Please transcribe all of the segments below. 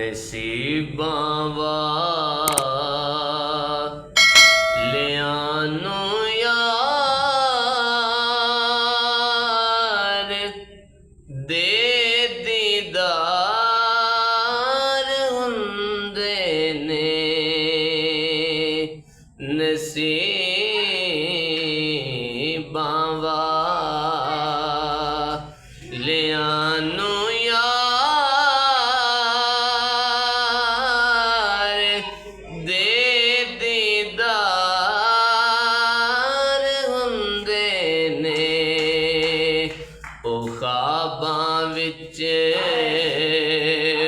ਨਸੀਬਾਂ ਵਾਲਿਆਂ ਨੂੰ ਯਾਰ ਦੇ ਦੀਦਾਰ ਹੁੰਦੇ ਨੇ। ਨਸੀਬਾਂ ਵਾਲਿਆਂ ਨੂੰ ਯਾਰ ਦੇ ਦੀਦਾਰ ਹੁੰਦੇ ਨੇ। ਉਹ ਖ਼ਾਬਾਂ ਵਿੱਚ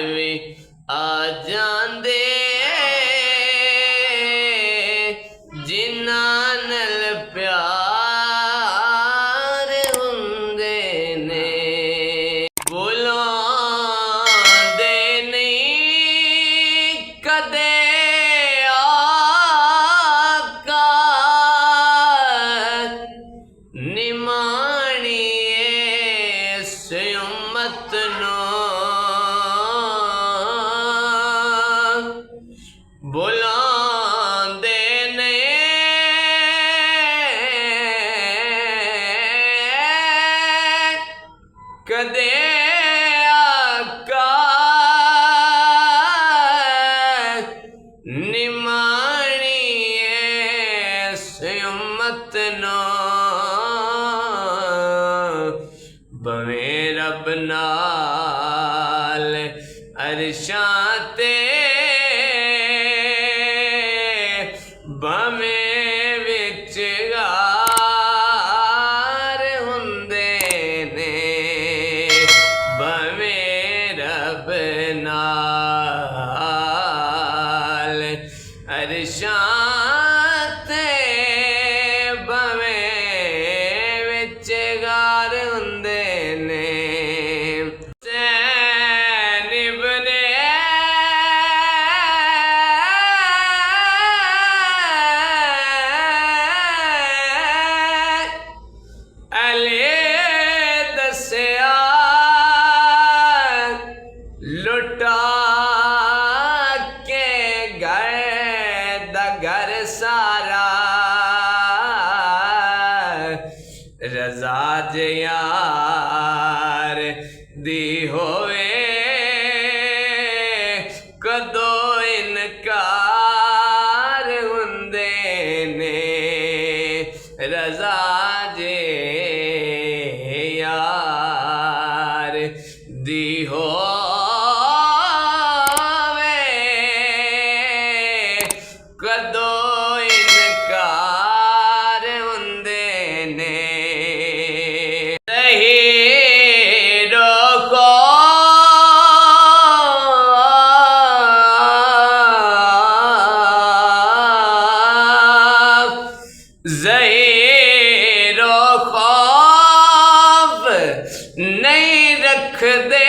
ਵੀ ਆ ਜਾਂਦੇ ਜਿਨ੍ਹਾਂ ਨਾਲ ਪਿਆਰ ਹੁੰਦੇ ਨੇ। ਬੁਲਾਉਂਦੇ ਨਹੀਂ ਕਦੇ ਆਕਾ ਨਿਮਾਣੀਏ ਇਸ ਉਮਤ ਨੂੰ। ਬੁਲਾਉਂਦੇ ਨੇ ਕਦੇ ਆਕਾ ਨਿਮਾਣੀਏ ਇਸ ਉਮਤ ਨੂੰ। ਭਵੇਂ ਰੱਬ ਨਾਲ ਅਰਸ਼ਾਂ ਤੇ ਭਵੇਂ ਵਿਚਕਾਰ ਹੁੰਦੇ ਨੇ। ਭਵੇਂ ਰੱਬ ਨਾਲ ਅਰਸ਼ਾਂ ਤੇ ਭਵੇਂ ਵਿਚਕਾਰ ਹੁੰਦੇ ਨੇ। ਲੁਟਾ ਕੇ ਘਰ ਸਾਰਾ ਰਜ਼ਾ ਜੇ ਯਾਰ ਦੀ ਹੋਵੇ ਕਦੋਂ ਇਨਕਾਰ ਹੁੰਦੇ ਨੇ। ਰਜ਼ਾ ਜੇ ਯਾਰ ਦੀ ਕਦੋਂ ਇਨਕਾਰ ਹੁੰਦੇ ਨੇ। ਜ਼ਹੀਰੋ ਖੌਫ ਨਹੀਂ ਰੱਖਦੇ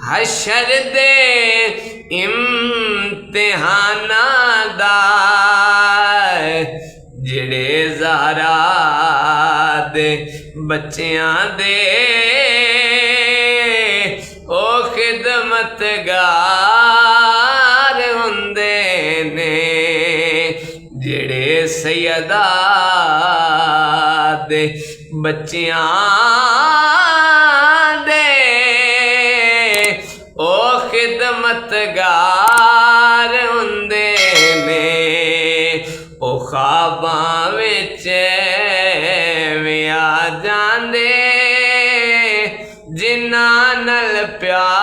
ਹਸ਼ਰ ਦੇ ਇਮਤਿਹਾਨਾਂ ਦਾ। ਜਿਹੜੇ ਜ਼ਾਹਰਾ ਦੇ ਬੱਚਿਆਂ ਦੇ ਉਹ ਖਿਦਮਤਗਾਰ ਹੁੰਦੇ ਨੇ। ਜਿਹੜੇ ਸੈਯਦਾ ਦੇ ਬੱਚਿਆਂ ਦੇ ਉਹ ਖਿਦਮਤਗਾਰ ਹੁੰਦੇ ਨੇ। ਉਹ ਖ਼ਾਬਾਂ ਵਿੱਚ ਵੀ ਆ ਜਾਂਦੇ ਜਿਨ੍ਹਾਂ ਨਾਲ ਪਿਆਰ